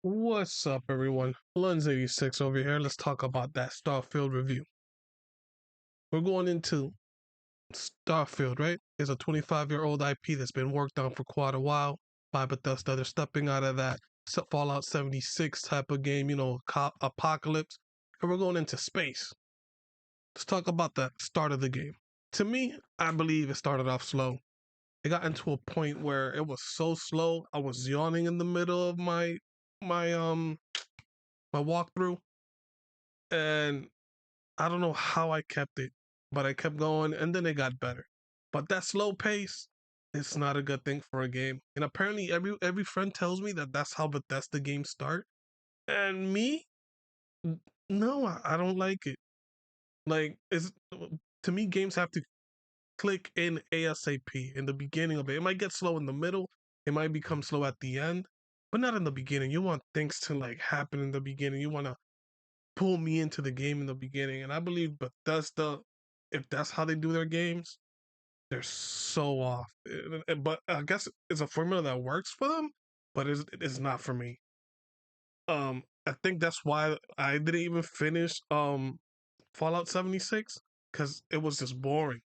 What's up, everyone? Lens86 over here. Let's talk about that Starfield review. We're going into Starfield, right? It's a 25-year-old IP that's been worked on for quite a while by Bethesda. They're stepping out of that Fallout 76 type of game, apocalypse, and we're going into space. Let's talk about the start of the game. To me, I believe it started off slow. It got into a point where it was so slow, I was yawning in the middle of my my walkthrough, and I don't know how I kept it, but I kept going, and then it got better. But that slow pace, it's not a good thing for a game. And apparently, every friend tells me that that's how Bethesda games start. And me, no, I don't like it. Like, it's to me, games have to click in ASAP in the beginning of it. It might get slow in the middle, it might become slow at the end, but not in the beginning. You want things to like happen in the beginning. You want to pull me into the game in the beginning. And I believe Bethesda, if that's how they do their games, they're so off. But I guess it's a formula that works for them, but it's not for me. I think that's why I didn't even finish Fallout 76 because it was just boring.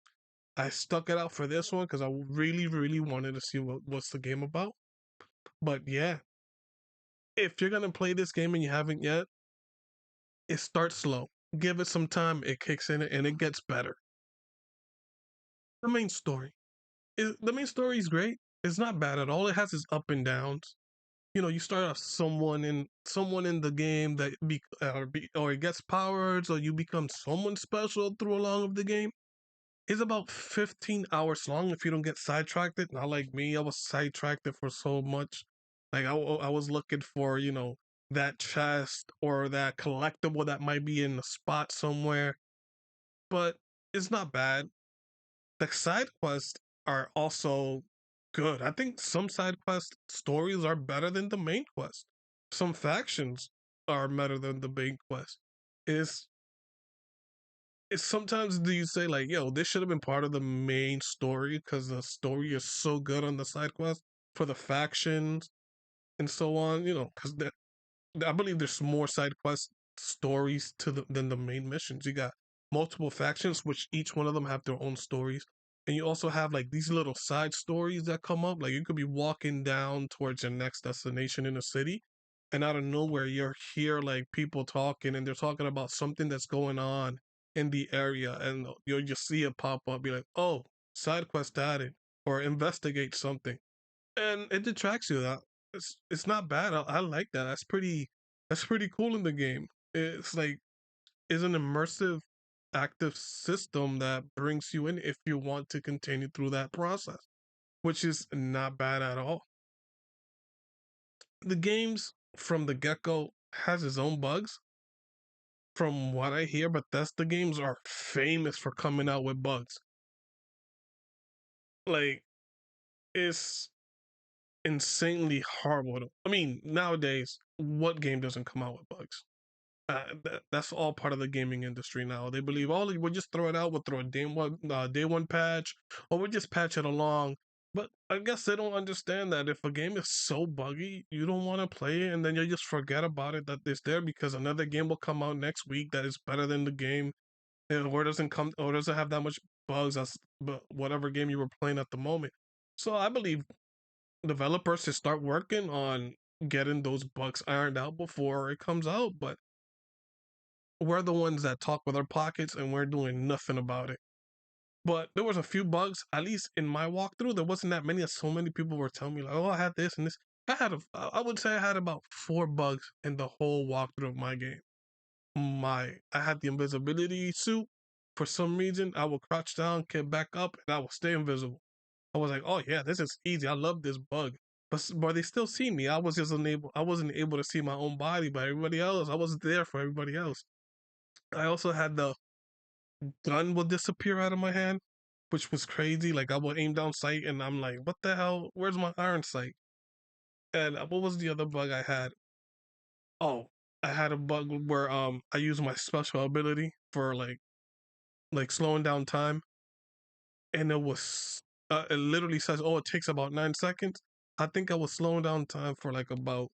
I stuck it out for this one because I really, really wanted to see what's the game about. But yeah, if you're gonna play this game and you haven't yet, it starts slow. Give it some time, it kicks in and it gets better. The main story. The main story is great. It's not bad at all. It has its up and downs. You start off someone in the game that or it gets powers, or you become someone special through along of the game. It's about 15 hours long if you don't get sidetracked. Not like me, I was sidetracked for so much. Like I was looking for that chest or that collectible that might be in a spot somewhere, but it's not bad. The side quests are also good. I think some side quest stories are better than the main quest. Some factions are better than the main quest. Is it's sometimes do you say like, yo, this should have been part of the main story because the story is so good on the side quest for the factions and so on. Because I believe there's more side quest stories than the main missions. You got multiple factions, which each one of them have their own stories, and you also have like these little side stories that come up. Like you could be walking down towards your next destination in a city, and out of nowhere you're hear like people talking, and they're talking about something that's going on in the area, and you'll just see it pop up, be like, oh, side quest added, or investigate something, and it detracts you. That it's not bad. I like that. That's pretty cool in the game. It's like is an immersive active system that brings you in if you want to continue through that process, which is not bad at all. The games from the get-go has its own bugs. From what I hear, Bethesda games are famous for coming out with bugs. Like it's insanely horrible. I mean, nowadays, what game doesn't come out with bugs? That's all part of the gaming industry now. They believe, oh, we'll just throw it out. We'll throw a day one patch, or we'll just patch it along. But I guess they don't understand that if a game is so buggy, you don't want to play it, and then you just forget about it that it's there because another game will come out next week that is better than the game, or doesn't have that much bugs as whatever game you were playing at the moment. So I believe developers should start working on getting those bugs ironed out before it comes out. But we're the ones that talk with our pockets and we're doing nothing about it. But there was a few bugs, at least in my walkthrough. There wasn't that many. As so many people were telling me like, "Oh, I had this and this." I would say I had about 4 bugs in the whole walkthrough of my game. I had the invisibility suit. For some reason, I would crouch down, get back up, and I would stay invisible. I was like, "Oh yeah, this is easy. I love this bug." But they still see me. I was just unable. I wasn't able to see my own body, but everybody else, I wasn't there for everybody else. I also had the gun will disappear out of my hand, which was crazy. Like I will aim down sight, and I'm like, "What the hell? Where's my iron sight?" And what was the other bug I had? Oh, I had a bug where I used my special ability for like slowing down time, and it literally says, "Oh, it takes about 9 seconds." I think I was slowing down time for like about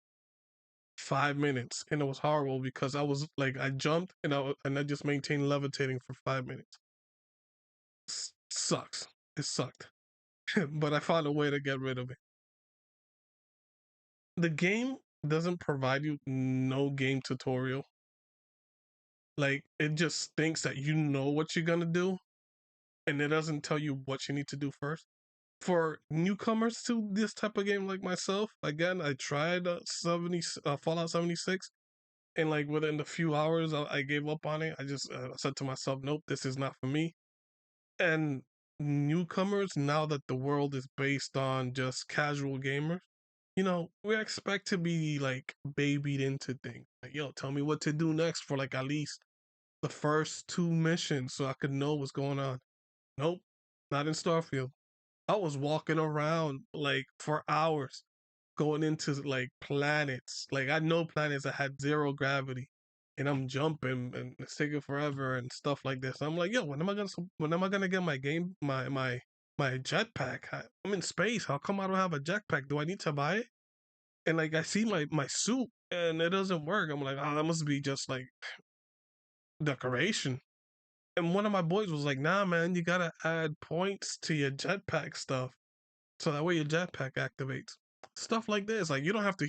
5 minutes, and it was horrible because I was like, I jumped and I just maintained levitating for 5 minutes. Sucks. It sucked, but I found a way to get rid of it. The game doesn't provide you no game tutorial. Like, it just thinks that you know what you're gonna do, and it doesn't tell you what you need to do first. For newcomers to this type of game like myself, again, I tried Fallout 76, and like within a few hours, I gave up on it. I just said to myself, "Nope, this is not for me." And newcomers, now that the world is based on just casual gamers, we expect to be like babied into things. Like, yo, tell me what to do next for like at least the first two missions so I could know what's going on. Nope, not in Starfield. I was walking around like for hours going into like planets. Like, I know planets that had zero gravity, and I'm jumping and it's taking forever and stuff like this. I'm like, yo, when am I gonna get my jetpack? I'm in space. How come I don't have a jetpack? Do I need to buy it? And like, I see my suit and it doesn't work. I'm like, oh, that must be just like decoration. And one of my boys was like, nah, man, you gotta add points to your jetpack stuff so that way your jetpack activates. Stuff like this. Like, you don't have to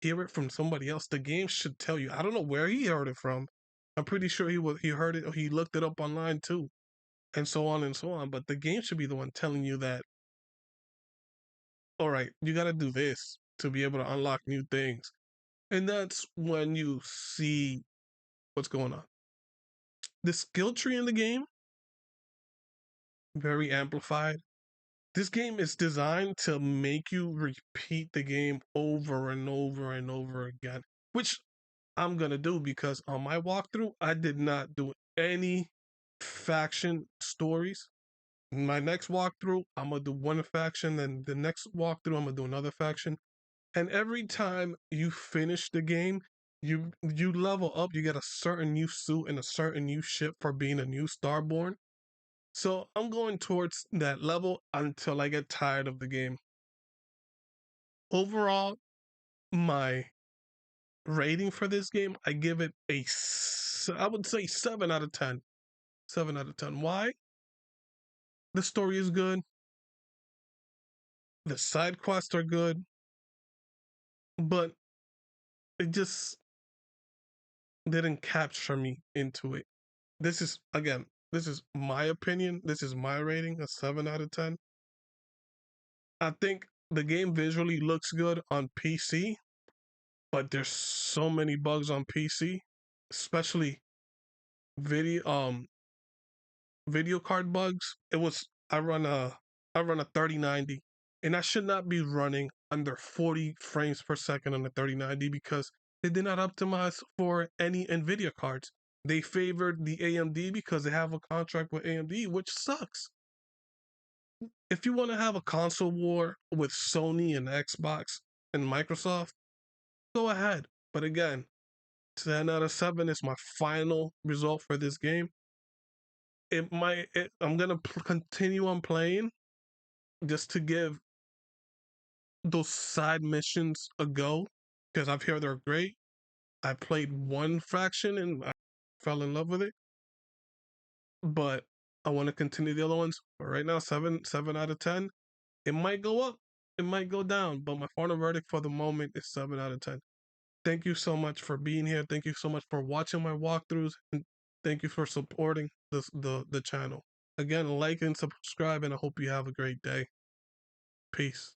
hear it from somebody else. The game should tell you. I don't know where he heard it from. I'm pretty sure he heard it or he looked it up online too. And so on and so on. But the game should be the one telling you that, all right, you gotta do this to be able to unlock new things. And that's when you see what's going on. The skill tree in the game, very amplified. This game is designed to make you repeat the game over and over and over again, which I'm gonna do because on my walkthrough, I did not do any faction stories. In my next walkthrough, I'm gonna do one faction, then the next walkthrough, I'm gonna do another faction. And every time you finish the game, you level up, you get a certain new suit and a certain new ship for being a new Starborn. So I'm going towards that level until I get tired of the game. Overall, my rating for this game, I give it I would say 7 out of 10. 7 out of 10. Why? The story is good. The side quests are good. But it just didn't capture me into it. This is my opinion. This is my rating, a 7 out of 10. I think the game visually looks good on PC, but there's so many bugs on PC, especially video video card bugs. I run a 3090, and I should not be running under 40 frames per second on the 3090 because they did not optimize for any Nvidia cards. They favored the AMD because they have a contract with AMD, which sucks. If you want to have a console war with Sony and Xbox and Microsoft, go ahead. But again, 10 out of 7 is my final result for this game. I'm gonna continue on playing just to give those side missions a go because I've heard they're great. I played one faction and I fell in love with it, but I want to continue the other ones. But right now, 7 out of 10. It might go up, it might go down, but my final verdict for the moment is 7 out of 10. Thank you so much for being here. Thank you so much for watching my walkthroughs, and thank you for supporting the channel. Again, like and subscribe, and I hope you have a great day. Peace.